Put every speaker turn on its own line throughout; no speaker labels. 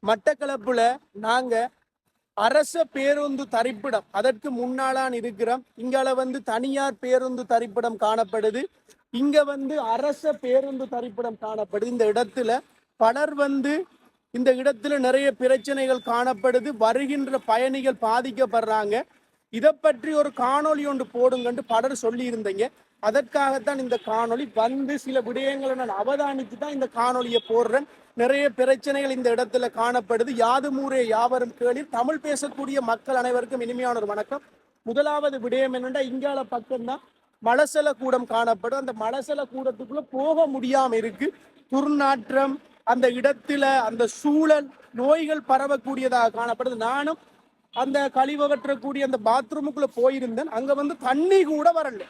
மட்டக்களப்புல நாங்க அரச பேருந்து தரிப்பிடம் அதற்கு முன்னாளான் இருக்கிறோம். இங்கால தனியார் பேருந்து தரிப்பிடம் காணப்படுது. இங்க அரச பேருந்து தரிப்பிடம் காணப்படுது. இந்த இடத்துல பலர் இந்த இடத்துல நிறைய பிரச்சனைகள் காணப்படுது. வருகின்ற பயணிகள் பாதிக்கப்படுறாங்க. இதை பற்றி ஒரு காணொலி ஒன்று போடுங்கன்னு பலர் சொல்லி இருந்தீங்க. அதற்காகத்தான் இந்த காணொலி சில விடயங்களை நான் அவதானித்து தான் இந்த காணொலியை போடுறேன். நிறைய பிரச்சனைகள் இந்த இடத்துல காணப்படுது. யாதுமூரே யாவரும் கேளீர். தமிழ் பேசக்கூடிய மக்கள் அனைவருக்கும் இனிமையான ஒரு வணக்கம். முதலாவது விடயம் என்னென்னா, இங்கால பக்கம்தான் மலசல கூடம் காணப்படும். அந்த மலசல கூடத்துக்குள்ள போக முடியாம இருக்கு. துர்நாற்றம், அந்த இடத்துல அந்த சூழல், நோய்கள் பரவக்கூடியதாக காணப்படுது. நானும் அந்த கழிவகற்றக்கூடிய அந்த பாத்ரூமுக்குள்ள போயிருந்தேன். அங்க தண்ணி கூட வரல.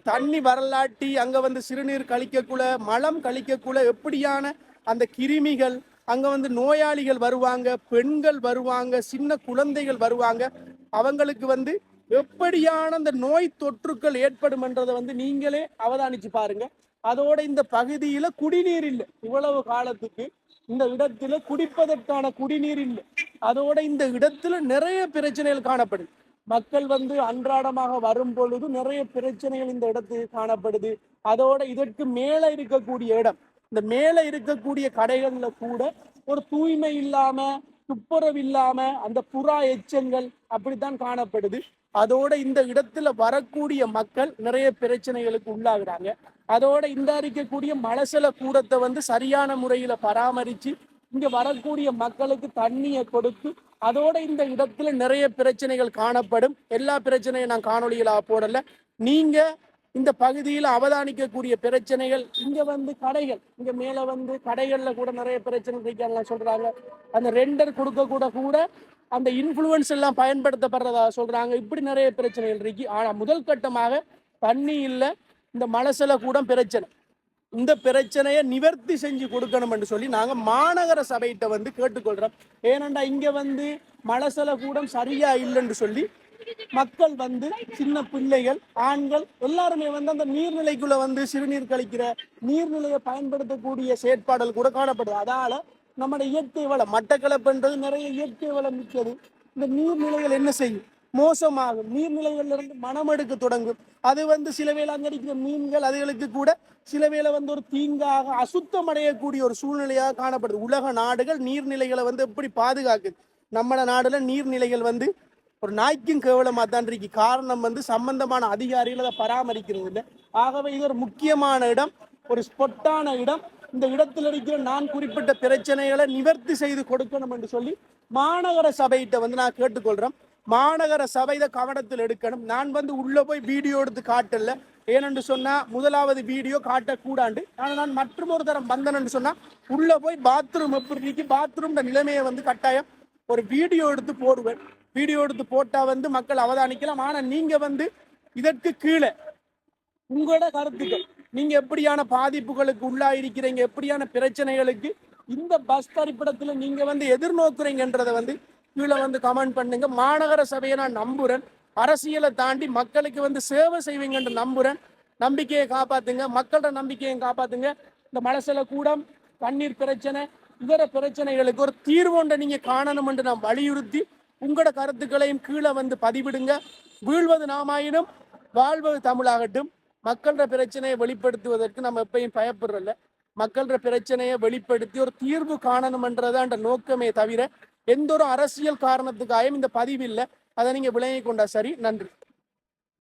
தண்ணி வரலாட்டி அங்க சிறுநீர் கழிக்கக்குள்ள, மலம் கழிக்கக்குள்ள எப்படியான அந்த கிருமிகள், அங்க நோயாளிகள் வருவாங்க, பெண்கள் வருவாங்க, சின்ன குழந்தைகள் வருவாங்க. அவங்களுக்கு எப்படியான அந்த நோய் தொற்றுக்கள் ஏற்படும் என்றதை நீங்களே அவதானிச்சு பாருங்க. அதோட இந்த பகுதியில குடிநீர் இல்லை. இவ்வளவு காலத்துக்கு இந்த இடத்துல குடிப்பதற்கான குடிநீர் இல்லை. அதோட இந்த இடத்துல நிறைய பிரச்சனைகள் காணப்படுது. மக்கள் அன்றாடமாக வரும் பொழுது நிறைய பிரச்சனைகள் இந்த இடத்துக்கு காணப்படுது. அதோட இதற்கு மேல இருக்கக்கூடிய இடம், இந்த மேல இருக்கக்கூடிய கடைகள்ல கூட ஒரு தூய்மை இல்லாம, துப்புரவு இல்லாம, அந்த புறா எச்சங்கள் அப்படித்தான் காணப்படுது. அதோட இந்த இடத்துல வரக்கூடிய மக்கள் நிறைய பிரச்சனைகளுக்கு உள்ளாகுறாங்க. அதோட இந்த இருக்கக்கூடிய மலசல கூடத்தை சரியான முறையில பராமரிச்சு இங்க வரக்கூடிய மக்களுக்கு தண்ணியை கொடுத்து, அதோட இந்த இடத்துல நிறைய பிரச்சனைகள் காணப்படும். எல்லா பிரச்சனையும் நான் காணொலிகளா போடல. நீங்க இந்த பகுதியில் அவதானிக்கக்கூடிய பிரச்சனைகள், இங்க கடைகள், இங்க மேல கடைகள்ல கூட நிறைய பிரச்சனை இருக்கலாம் சொல்றாங்க. அந்த ரெண்டர் கொடுக்க கூட அந்த இன்ஃப்ளூயன்ஸ் எல்லாம் பயன்படுத்தப்படுறதா சொல்றாங்க. இப்படி நிறைய பிரச்சனைகள் இருக்கு. ஆனா முதல் கட்டமாக தண்ணி இல்லை, இந்த மலசல கூட பிரச்சனை. இந்த பிரச்சனையை நிவர்த்தி செஞ்சு கொடுக்கணும் என்று சொல்லி நாங்க மாநகர சபையிட்ட கேட்டுக்கொள்றோம். ஏனண்டா இங்க மலசல கூடம் சரியா இல்லைன்னு சொல்லி மக்கள் சின்ன பிள்ளைகள், ஆண்கள் எல்லாருமே அந்த நீர்நிலைக்குள்ள சிறுநீர் கழிக்கிற, நீர்நிலையை பயன்படுத்தக்கூடிய செயற்பாடுகள் கூட காணப்படுது. அதால நம்மளோட இயற்கை வளம், மட்டக்களப்புன்றது நிறைய இயற்கை வளம் மிக்கது. இந்த நீர்நிலைகள் என்ன செய்யும்? மோசமாகும். நீர்நிலைகள்ல இருந்து மனம் எடுக்க தொடங்கும். அது சில வேளை அங்கடிக்கிற மீன்கள் அதுகளுக்கு கூட சில வேளை ஒரு தீங்காக, அசுத்தம் அடையக்கூடிய ஒரு சூழ்நிலையாக காணப்படுது. உலக நாடுகள் நீர்நிலைகளை எப்படி பாதுகாக்குது? நம்ம நாடுல நீர்நிலைகள் ஒரு நாய்க்கும் கேவலமா தான் இருக்கு. காரணம் சம்பந்தமான அதிகாரிகள் அதை பராமரிக்கிறது இல்லை. ஆகவே இது ஒரு முக்கியமான இடம், ஒரு ஸ்பொட்டான இடம். இந்த இடத்துல இருக்கிற நான் குறிப்பிட்ட பிரச்சனைகளை நிவர்த்தி செய்து கொடுக்கணும் என்று சொல்லி மாநகர சபையிட்ட நான் கேட்டுக்கொள்றேன். மாநகர சபை கவனத்தில் எடுக்கணும். நான் உள்ள போய் வீடியோ எடுத்து காட்டல. ஏனென்று சொன்னா முதலாவது வீடியோ காட்டக்கூடாண்டு. ஆனால் நான் மற்றொரு தரம் வந்தேன்னு சொன்னா உள்ள போய் பாத்ரூம் எப்படி இருக்கு, பாத்ரூம் நிலைமையை கட்டாயம் ஒரு வீடியோ எடுத்து போடுவேன். வீடியோ எடுத்து போட்டா மக்கள் அவதானிக்கலாம். ஆனா நீங்க இதற்கு கீழே உங்களோட கருத்துக்கள், நீங்க எப்படியான பாதிப்புகளுக்கு உள்ளாயிருக்கிறீங்க, எப்படியான பிரச்சனைகளுக்கு இந்த பஸ் தரிப்பிடத்துல நீங்க எதிர்நோக்குறீங்கன்றதை கீழே கமெண்ட் பண்ணுங்க. மாநகர சபையை நான் நம்புறேன். அரசியலை தாண்டி மக்களுக்கு சேவை செய்வீங்கன்ற நம்புறேன். நம்பிக்கையை காப்பாத்துங்க, மக்களோட நம்பிக்கையை காப்பாத்துங்க. இந்த மலசல கூடம், தண்ணீர் பிரச்சனை, இதர பிரச்சனைகளுக்கு ஒரு தீர்வு நீங்க காணணும் என்று நான் வலியுறுத்தி உங்களோட கருத்துக்களையும் கீழே பதிவிடுங்க. வீழ்வது நாமாயினும் வாழ்வது தமிழாகட்டும். மக்களோட பிரச்சனையை வெளிப்படுத்துவதற்கு நம்ம எப்பயும் பயப்படுறல. மக்களோட பிரச்சனையை வெளிப்படுத்தி ஒரு தீர்வு காணணும் என்றதான் நோக்கமே தவிர எந்த ஒரு அரசியல் காரணத்துக்காகவும் இந்த பதிவு இல்லை. அதை நீங்க விளங்கி கொண்டா சரி. நன்றி.